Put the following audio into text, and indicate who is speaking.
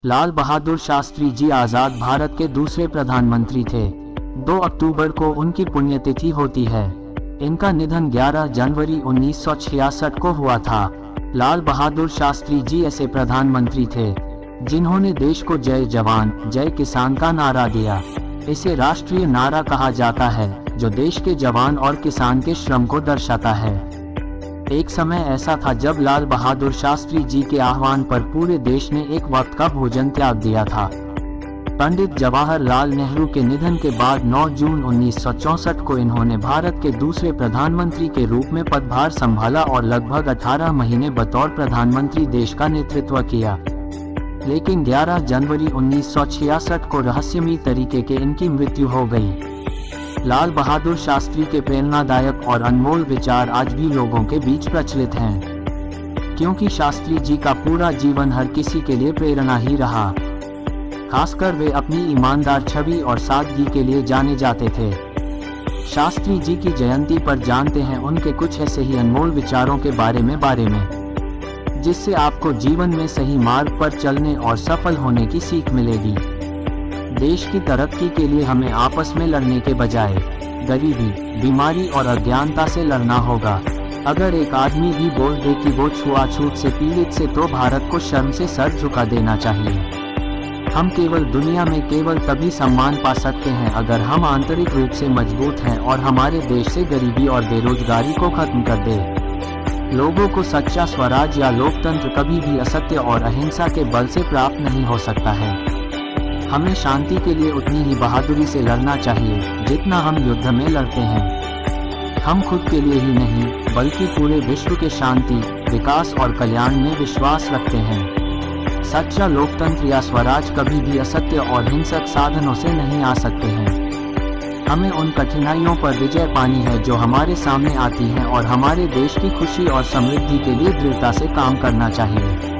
Speaker 1: लाल बहादुर शास्त्री जी आज़ाद भारत के दूसरे प्रधानमंत्री थे। 2 अक्टूबर को उनकी पुण्यतिथि होती है। इनका निधन 11 जनवरी 1966 को हुआ था। लाल बहादुर शास्त्री जी ऐसे प्रधानमंत्री थे जिन्होंने देश को जय जवान जय किसान का नारा दिया। इसे राष्ट्रीय नारा कहा जाता है, जो देश के जवान और किसान के श्रम को दर्शाता है। एक समय ऐसा था जब लाल बहादुर शास्त्री जी के आह्वान पर पूरे देश ने एक वक्त का भोजन त्याग दिया था। पंडित जवाहरलाल नेहरू के निधन के बाद 9 जून 1964 को इन्होंने भारत के दूसरे प्रधानमंत्री के रूप में पदभार संभाला और लगभग 18 महीने बतौर प्रधानमंत्री देश का नेतृत्व किया। लेकिन 11 जनवरी 1966 को रहस्यमयी तरीके के इनकी मृत्यु हो गई। लाल बहादुर शास्त्री के प्रेरणादायक और अनमोल विचार आज भी लोगों के बीच प्रचलित हैं, क्योंकि शास्त्री जी का पूरा जीवन हर किसी के लिए प्रेरणा ही रहा। खासकर वे अपनी ईमानदार छवि और सादगी के लिए जाने जाते थे। शास्त्री जी की जयंती पर जानते हैं उनके कुछ ऐसे ही अनमोल विचारों के बारे में जिससे आपको जीवन में सही मार्ग पर चलने और सफल होने की सीख मिलेगी। देश की तरक्की के लिए हमें आपस में लड़ने के बजाय गरीबी, बीमारी और अज्ञानता से लड़ना होगा। अगर एक आदमी भी बोल दे कि वो छुआछूत से पीड़ित से, तो भारत को शर्म से सर झुका देना चाहिए। हम केवल दुनिया में केवल तभी सम्मान पा सकते हैं अगर हम आंतरिक रूप से मजबूत हैं और हमारे देश से गरीबी और बेरोजगारी को खत्म कर दे। लोगों को सच्चा स्वराज या लोकतंत्र कभी भी असत्य और अहिंसा के बल से प्राप्त नहीं हो सकता है। हमें शांति के लिए उतनी ही बहादुरी से लड़ना चाहिए जितना हम युद्ध में लड़ते हैं। हम खुद के लिए ही नहीं बल्कि पूरे विश्व के शांति, विकास और कल्याण में विश्वास रखते हैं। सच्चा लोकतंत्र या स्वराज कभी भी असत्य और हिंसक साधनों से नहीं आ सकते हैं। हमें उन कठिनाइयों पर विजय पानी है जो हमारे सामने आती हैं और हमारे देश की खुशी और समृद्धि के लिए दृढ़ता से काम करना चाहिए।